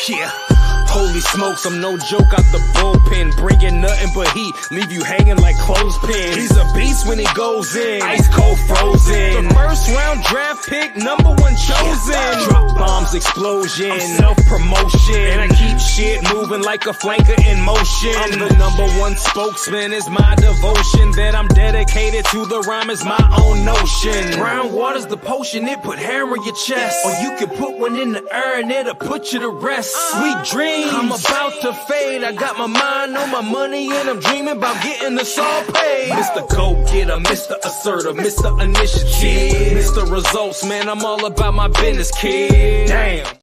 Yeah. Holy smokes, I'm no joke out the bullpen. Bringing nothing but heat, leave you hanging like clothespins. He's a beast when he goes in, ice cold frozen. The first round draft pick, #1 chosen. Drop bombs, explosion, self-promotion. And I keep shit moving like a flanker in motion. I'm the #1 spokesman, is my devotion. That I'm dedicated to the rhyme is my own notion. Brown water's the potion, it put hair on your chest. Or you can put one in the air and it'll put you to rest. Sweet dreams, I'm about to fade. I got my mind on my money and I'm dreaming about getting this all paid. Mr. Go-Getter, Mr. Assertive, Mr. Initiative, Mr. Results, man, I'm all about my business, kid. Damn.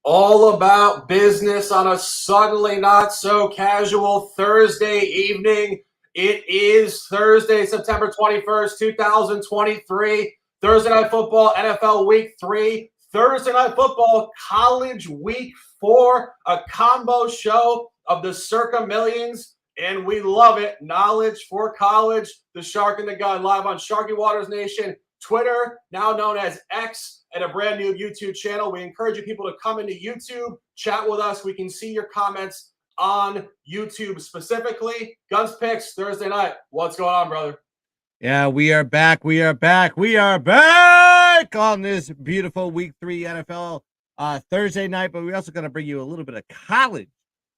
All about business on a suddenly not so casual Thursday evening. It is Thursday, September 21st, 2023. Thursday Night Football, NFL Week 3. Thursday Night Football, College Week 4, a combo show of the Circa Millions, and we love it. Knowledge for college, the Shark and the Gun, live on Sharky Waters Nation, Twitter, now known as X, and a brand new YouTube channel. We encourage you people to come into YouTube, chat with us. We can see your comments on YouTube specifically. Guns Picks, Thursday night. What's going on, brother? Yeah, we are back. We are back. We are back on this beautiful Week 3 NFL Thursday night. But we're also going to bring you a little bit of college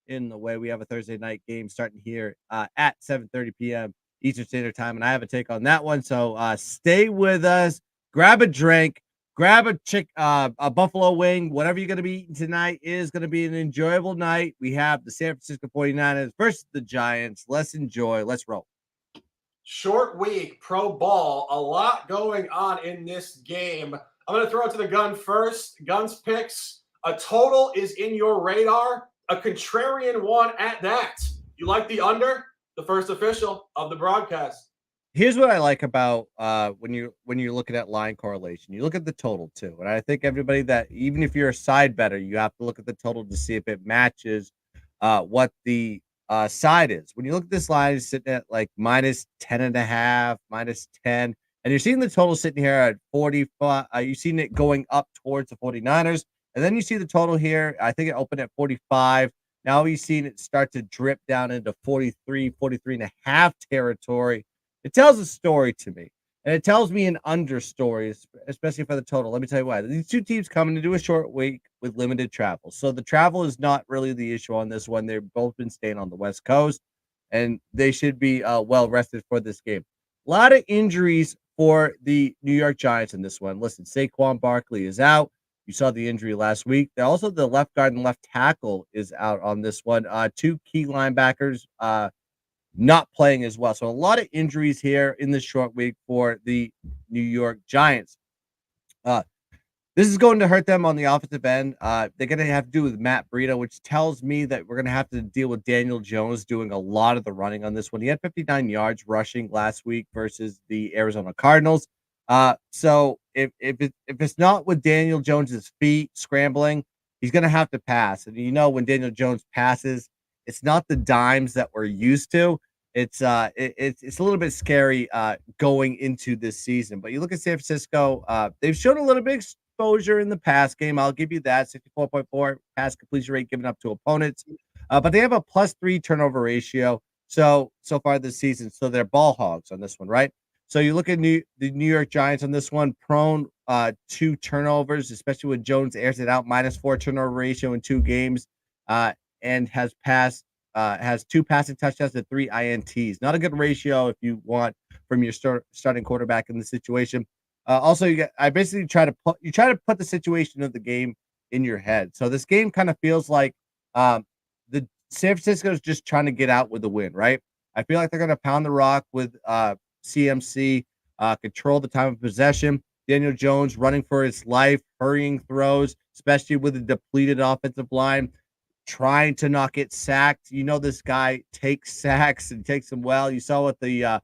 in the way. We have a Thursday night game starting here at 7:30 p.m. Eastern Standard Time, and I have a take on that one. So stay with us. Grab a drink. Grab a buffalo wing. Whatever you're going to be eating tonight is going to be an enjoyable night. We have the San Francisco 49ers versus the Giants. Let's enjoy. Let's roll. Short week, pro ball, a lot going on in this game. I'm going to throw it to the gun first. Guns Picks, a total is in your radar, a contrarian one at that. You like the under? The first official of the broadcast. Here's what I like about when you're looking at line correlation. You look at the total too, and I think everybody that even if you're a side better, you have to look at the total to see if it matches what the side is. When you look at this line, it's sitting at like -10.5, -10, and you're seeing the total sitting here at 45. You've seen it going up towards the 49ers, and then you see the total here. I think it opened at 45. Now you've seen it start to drip down into 43, 43.5 territory. It tells a story to me, and it tells me an understory, especially for the total. Let me tell you why. These two teams coming to do a short week with limited travel. So the travel is not really the issue on this one. They've both been staying on the West Coast, and they should be well rested for this game. A lot of injuries for the New York Giants in this one. Listen, Saquon Barkley is out. You saw the injury last week. Also, the left guard and left tackle is out on this one. Two key linebackers not playing as well. So a lot of injuries here in this short week for the New York Giants. This is going to hurt them on the offensive end. They're going to have to do with Matt Breida, which tells me that we're going to have to deal with Daniel Jones doing a lot of the running on this one. He had 59 yards rushing last week versus the Arizona Cardinals. So if it's not with Daniel Jones's feet scrambling, he's going to have to pass. And you know, when Daniel Jones passes, it's not the dimes that we're used to. It's a little bit scary going into this season. But you look at San Francisco, they've shown a little bit exposure in the pass game. I'll give you that. 64.4 pass completion rate given up to opponents. But they have a +3 turnover ratio so far this season. So they're ball hogs on this one, right? So you look at the New York Giants on this one, prone to turnovers, especially when Jones airs it out, -4 turnover ratio in 2 games, and has 2 passing touchdowns and 3 INTs. Not a good ratio if you want from your starting quarterback in the situation. Also, I basically try to put the situation of the game in your head. So this game kind of feels like the San Francisco is just trying to get out with the win, right? I feel like they're going to pound the rock with CMC, control the time of possession. Daniel Jones running for his life, hurrying throws, especially with a depleted offensive line, trying to not get sacked. You know, this guy takes sacks and takes them well. You saw what the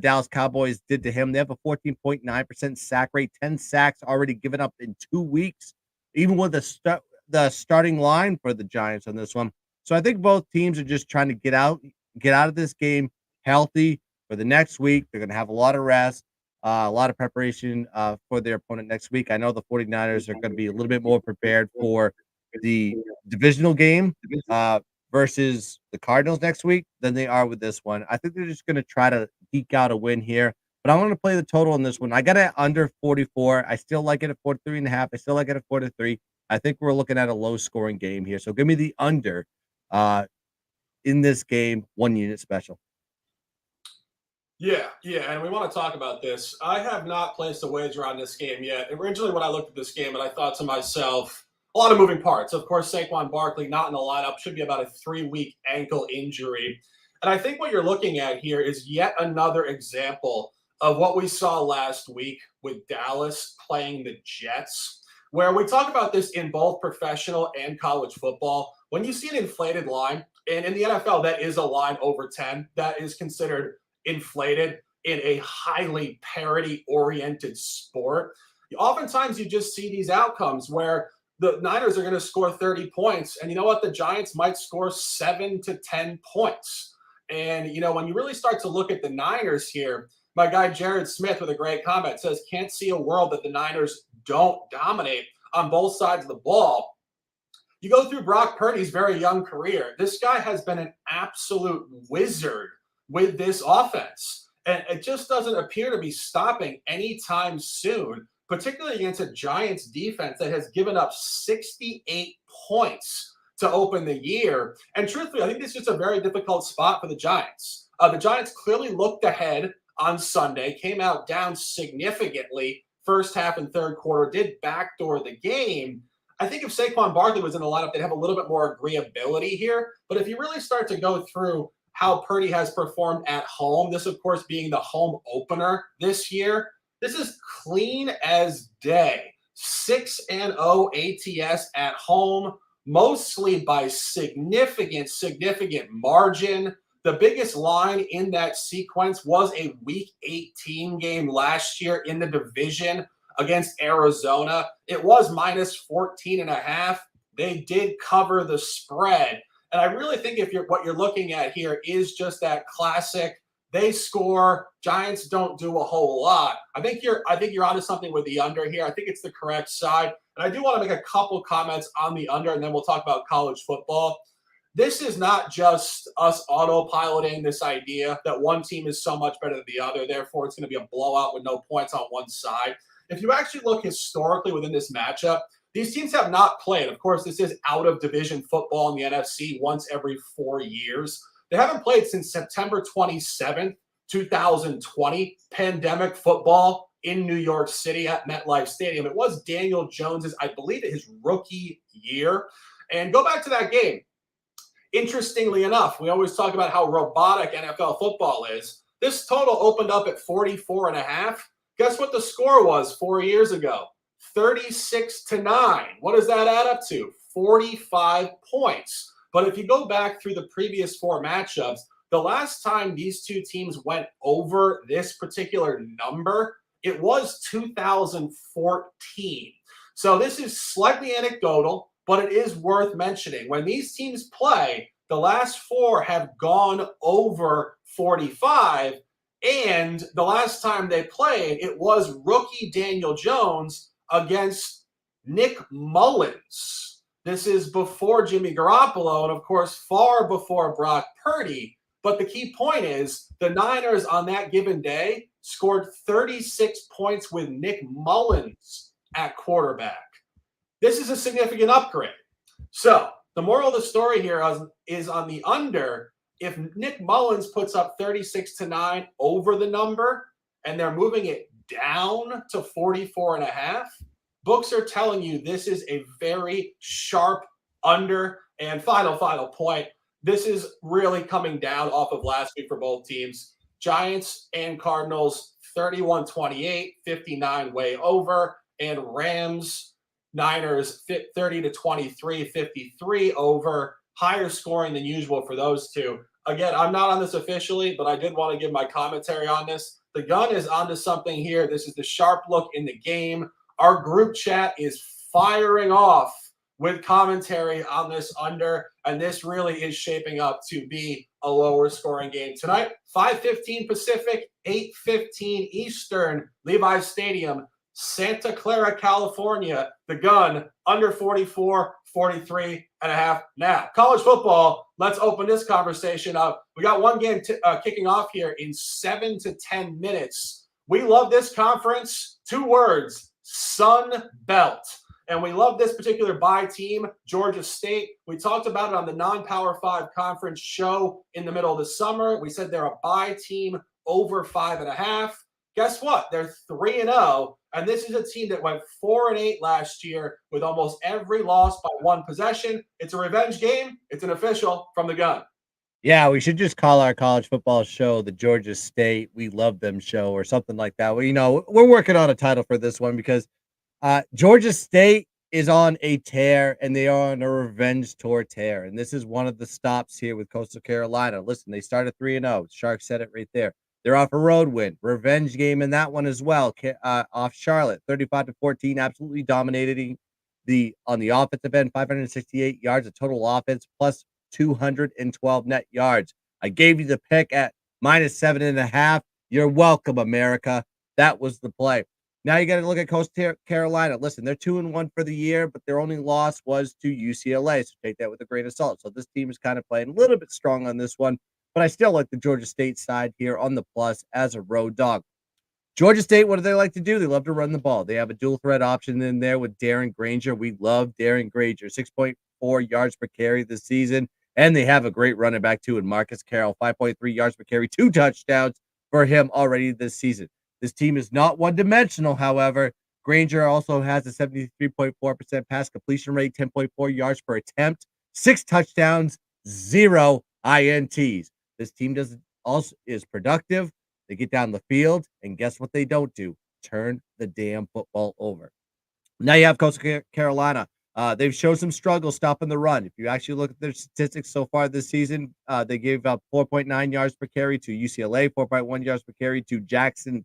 Dallas Cowboys did to him. They have a 14.9% sack rate, 10 sacks already given up in 2 weeks, even with the starting line for the Giants on this one. So I think both teams are just trying to get out of this game healthy for the next week. They're going to have a lot of rest. a lot of preparation for their opponent next week. I know the 49ers are going to be a little bit more prepared for the divisional game versus the Cardinals next week than they are with this one. I think they're just going to try to eke out a win here, but I'm going to play the total in this one. I got it under 44. I still like it at 43.5. I still like it at 43. I think we're looking at a low scoring game here. So give me the under in this game, 1 unit special. Yeah, and we want to talk about this. I have not placed a wager on this game yet. Originally, when I looked at this game, and I thought to myself, a lot of moving parts. Of course, Saquon Barkley not in the lineup, should be about a 3-week ankle injury. And I think what you're looking at here is yet another example of what we saw last week with Dallas playing the Jets, where we talk about this in both professional and college football. When you see an inflated line, and in the NFL, that is a line over 10, that is considered inflated in a highly parity-oriented sport. Oftentimes, you just see these outcomes where the Niners are going to score 30 points, and you know what? The Giants might score 7 to 10 points. And, when you really start to look at the Niners here, my guy Jared Smith with a great comment says, can't see a world that the Niners don't dominate on both sides of the ball. You go through Brock Purdy's very young career. This guy has been an absolute wizard with this offense. And it just doesn't appear to be stopping anytime soon, particularly against a Giants defense that has given up 68 points to open the year. And truthfully, I think this is just a very difficult spot for the Giants. The Giants clearly looked ahead on Sunday, came out down significantly first half and third quarter, did backdoor the game. I think if Saquon Barkley was in the lineup, they'd have a little bit more agreeability here. But if you really start to go through how Purdy has performed at home, this, of course, being the home opener this year, this is clean as day. 6-0 ATS at home, mostly by significant margin. The biggest line in that sequence was a Week 18 game last year in the division against Arizona. It was minus 14.5. They did cover the spread. And I really think what you're looking at here is just that classic, they score, Giants don't do a whole lot. I think you're onto something with the under here. I think it's the correct side. And I do want to make a couple comments on the under, and then we'll talk about college football. This is not just us autopiloting this idea that one team is so much better than the other, therefore it's going to be a blowout with no points on one side. If you actually look historically within this matchup, these teams have not played. Of course, this is out-of-division football in the NFC once every 4 years. They haven't played since September 27th, 2020, pandemic football in New York City at MetLife Stadium. It was Daniel Jones's, I believe, his rookie year. And go back to that game. Interestingly enough, we always talk about how robotic NFL football is. This total opened up at 44.5. Guess what the score was 4 years ago? 36-9. What does that add up to? 45 points. But if you go back through the previous 4 matchups, the last time these two teams went over this particular number, it was 2014. So this is slightly anecdotal, but it is worth mentioning. When these teams play, the last 4 have gone over 45, and the last time they played, it was rookie Daniel Jones against Nick Mullins. This is before Jimmy Garoppolo and, of course, far before Brock Purdy. But the key point is the Niners on that given day scored 36 points with Nick Mullins at quarterback. This is a significant upgrade. So the moral of the story here is on the under. If Nick Mullins puts up 36-9 over the number and they're moving it down to 44.5, books are telling you this is a very sharp under. And final point, this is really coming down off of last week for both teams. Giants and Cardinals, 31-28, 59 way over, and Rams, Niners, 30-23, 53 over. Higher scoring than usual for those two. Again, I'm not on this officially, but I did want to give my commentary on this. The gun is onto something here. This is the sharp look in the game. Our group chat is firing off with commentary on this under, and this really is shaping up to be a lower scoring game tonight. 5:15 Pacific, 8:15 Eastern, Levi's Stadium, Santa Clara, California. The Gun, under 44, 43 and a half. Now, college football, let's open this conversation up. We got one game kicking off here in 7 to 10 minutes. We love this conference. 2 words, Sun Belt. And we love this particular bye team, Georgia State. We talked about it on the non-Power 5 conference show in the middle of the summer. We said they're a bye team over 5.5. Guess what? They're 3-0, and this is a team that went 4-8 last year with almost every loss by 1 possession. It's a revenge game. It's an official from the Gun. Yeah, we should just call our college football show the Georgia State We Love Them show or something like that. Well, we're working on a title for this one because Georgia State is on a tear, and they are on a revenge tour tear. And this is one of the stops here with Coastal Carolina. Listen, they started 3-0. Sharks said it right there. They're off a road win. Revenge game in that one as well. Off Charlotte, 35-14, absolutely dominating on the offensive end, 568 yards of total offense, plus 212 net yards. I gave you the pick at -7.5. You're welcome, America. That was the play. Now you got to look at Coastal Carolina. Listen, they're 2-1 for the year, but their only loss was to UCLA. So take that with a grain of salt. So this team is kind of playing a little bit strong on this one, but I still like the Georgia State side here on the plus as a road dog. Georgia State, what do they like to do? They love to run the ball. They have a dual threat option in there with Darren Granger. We love Darren Granger, 6.4 yards per carry this season. And they have a great running back too in Marcus Carroll, 5.3 yards per carry, 2 touchdowns for him already this season. This team is not one-dimensional, however. Granger also has a 73.4% pass completion rate, 10.4 yards per attempt, 6 touchdowns, 0 INTs. This team is productive. They get down the field, and guess what they don't do? Turn the damn football over. Now you have Coastal Carolina. They've shown some struggle stopping the run. If you actually look at their statistics so far this season, they gave up 4.9 yards per carry to UCLA, 4.1 yards per carry to Jacksonville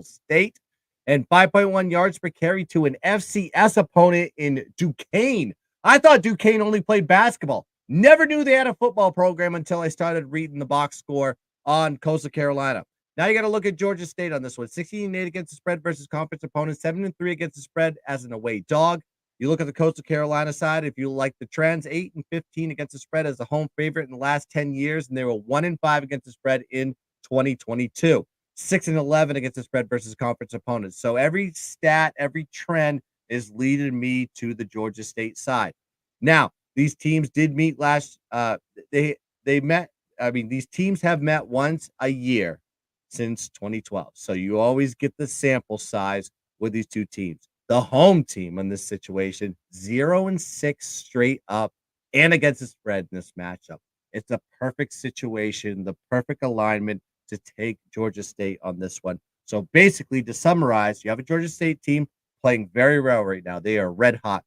State, and 5.1 yards per carry to an FCS opponent in Duquesne. I thought Duquesne only played basketball. Never knew they had a football program until I started reading the box score on Coastal Carolina. Now you got to look at Georgia State on this one. 16-8 against the spread versus conference opponents, 7-3 against the spread as an away dog. You look at the Coastal Carolina side, if you like the trends, 8-15 against the spread as a home favorite in the last 10 years, and they were 1-5 against the spread in 2022. 6-11 against the spread versus conference opponents. So every stat, every trend is leading me to the Georgia State side. Now, these teams did meet they met. I mean, these teams have met once a year since 2012. So you always get the sample size with these two teams. The home team in this situation, 0-6 straight up and against the spread in this matchup. It's a perfect situation, the perfect alignment to take Georgia State on this one. So basically, to summarize, you have a Georgia State team playing very well right now. They are red hot.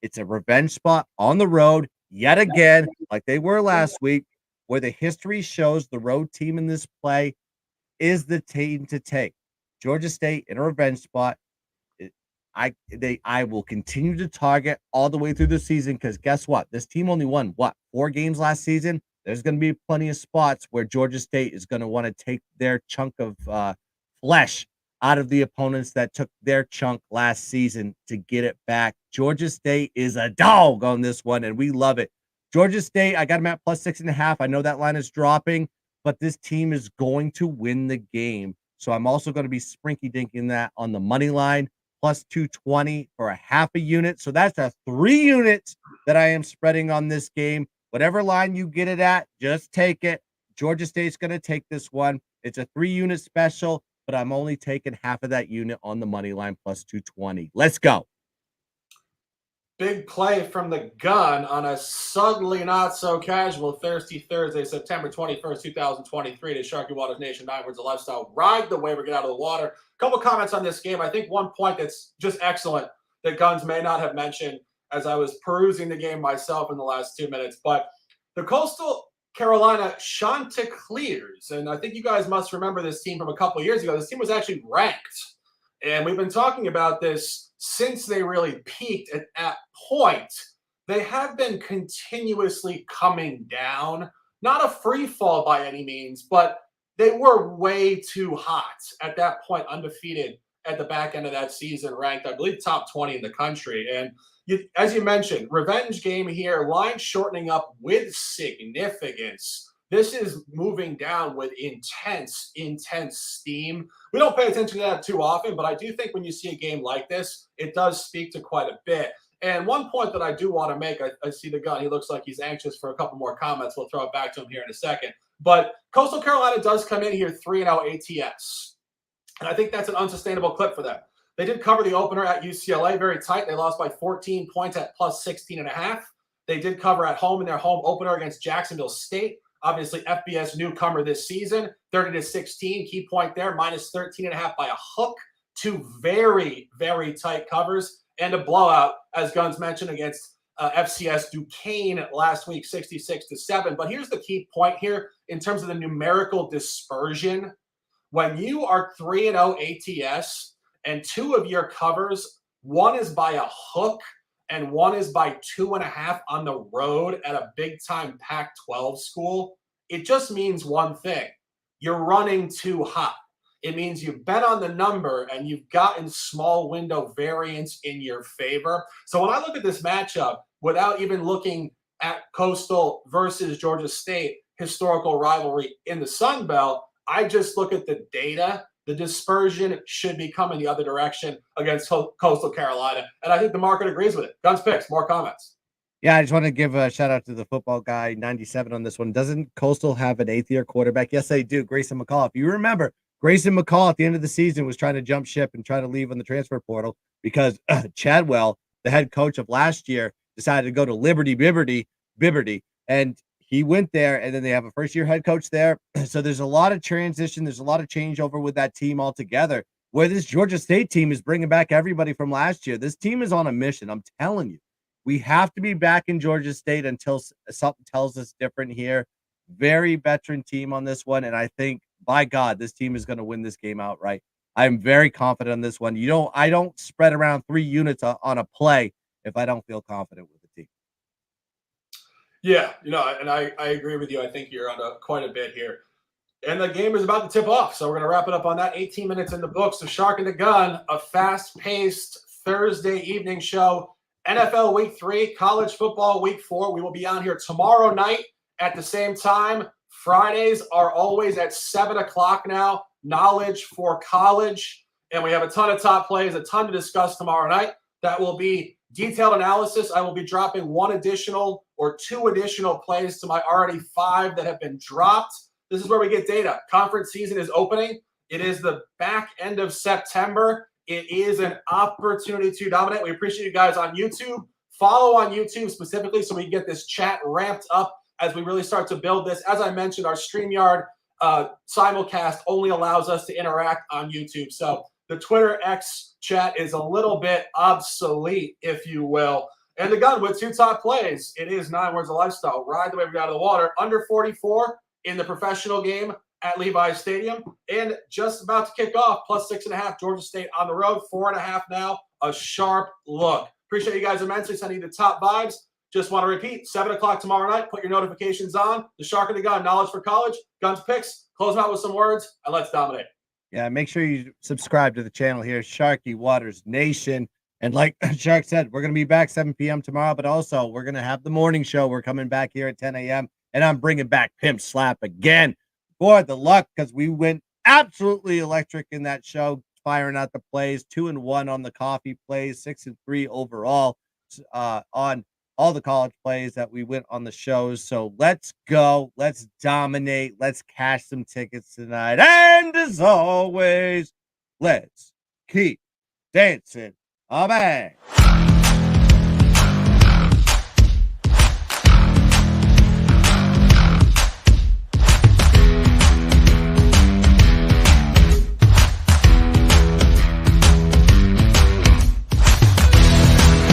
It's a revenge spot on the road yet again, like they were last week, where the history shows the road team in this play is the team to take. Georgia State in a revenge spot. I will continue to target all the way through the season because guess what? This team only won, 4 games last season? There's going to be plenty of spots where Georgia State is going to want to take their chunk of flesh out of the opponents that took their chunk last season to get it back. Georgia State is a dog on this one, and we love it. Georgia State, I got them at +6.5. I know that line is dropping, but this team is going to win the game. So I'm also going to be sprinky-dinking that on the money line, +220 for a half a unit. So that's a 3 units that I am spreading on this game. Whatever line you get it at, just take it. Georgia State's going to take this one. It's a 3-unit special, but I'm only taking half of that unit on the money line, +220. Let's go. Big play from the Gun on a suddenly not so casual Thirsty Thursday, September 21st, 2023 to Sharky Waters Nation 9 Words of Lifestyle. Ride the wave or get out of the water. A couple comments on this game. I think one point that's just excellent that Guns may not have mentioned as I was perusing the game myself in the last 2 minutes, but the Coastal Carolina Chanticleers, and I think you guys must remember this team from a couple of years ago. This team was actually ranked, and we've been talking about this since they really peaked at that point. they have been continuously coming down. Not a free fall by any means, but they were way too hot at that point, undefeated at the back end of that season, ranked, I believe, top 20 in the country. And as you mentioned, revenge game here, line shortening up with significance. This is moving down with intense steam. We don't pay attention to that too often, but I do think when you see a game like this, it does speak to quite a bit. And one point that I do want to make, I see the gun. He looks like he's anxious for a couple more comments. We'll throw it back to him here in a second. But Coastal Carolina does come in here 3-0 ATS. And I think that's an unsustainable clip for them. They did cover the opener at UCLA very tight. They lost by 14 points at plus 16.5. They did cover at home in their home opener against Jacksonville State. Obviously, FBS newcomer this season, 30-16. Key point there, minus 13.5 by a hook. Two very, very tight covers and a blowout, as Guns mentioned, against FCS Duquesne last week, 66-7. But here's the key point here in terms of the numerical dispersion. When you are 3-0 ATS and two of your covers, one is by a hook and one is by 2.5 on the road at a big-time Pac-12 school, it just means one thing. You're running too hot. It means you've bet on the number and you've gotten small window variance in your favor. So when I look at this matchup, without even looking at Coastal versus Georgia State, historical rivalry in the Sun Belt, I just look at the data. The dispersion should be coming the other direction against Coastal Carolina. And I think the market agrees with it. Guns picks, more comments. Yeah, I just want to give a shout out to the football guy, 97 on this one. Doesn't Coastal have an 8th-year quarterback? Yes, they do. Grayson McCall. If you remember, Grayson McCall at the end of the season was trying to jump ship and try to leave on the transfer portal because Chadwell, the head coach of last year, decided to go to Liberty Bibberty, and he went there, and then they have a first-year head coach there. So there's a lot of transition. There's a lot of changeover with that team altogether, where this Georgia State team is bringing back everybody from last year. This team is on a mission. I'm telling you, we have to be back in Georgia State until something tells us different here. Very veteran team on this one, and I think, by God, this team is going to win this game outright. I'm very confident on this one. I don't spread around 3 units on a play if I don't feel confident with the team. Yeah, and I agree with you. I think you're on quite a bit here. And the game is about to tip off, so we're going to wrap it up on that. 18 minutes in the books. So Shark and the Gun, a fast-paced Thursday evening show. NFL Week 3, college football Week 4. We will be on here tomorrow night at the same time. Fridays are always at 7 o'clock now. Knowledge for college. And we have a ton of top plays, a ton to discuss tomorrow night. That will be detailed analysis. I will be dropping 1 additional or 2 additional plays to my already 5 that have been dropped. This is where we get data. Conference season is opening. It is the back end of September. It is an opportunity to dominate. We appreciate you guys on YouTube. Follow on YouTube specifically so we can get this chat ramped up as we really start to build this. As I mentioned, our StreamYard simulcast only allows us to interact on YouTube. So the Twitter X chat is a little bit obsolete, if you will. And the Gun with 2 top plays. It is 9 words of lifestyle. Ride the wave out of the water. Under 44 in the professional game at Levi's Stadium. And just about to kick off, plus 6.5, Georgia State on the road. 4.5 now. A sharp look. Appreciate you guys immensely. Sending you the top vibes. Just want to repeat, 7 o'clock tomorrow night. Put your notifications on. The Shark and the Gun, Knowledge for College. Guns picks. Close out with some words, and let's dominate. Yeah, make sure you subscribe to the channel here, Sharky Waters Nation. And like Shark said, we're going to be back 7 p.m. tomorrow, but also we're going to have the morning show. We're coming back here at 10 a.m., and I'm bringing back Pimp Slap again for the luck because we went absolutely electric in that show, firing out the plays, 2-1 on the coffee plays, 6-3 overall on all the college plays that we went on the shows. So let's go. Let's dominate. Let's cash some tickets tonight. And as always, let's keep dancing. Amen.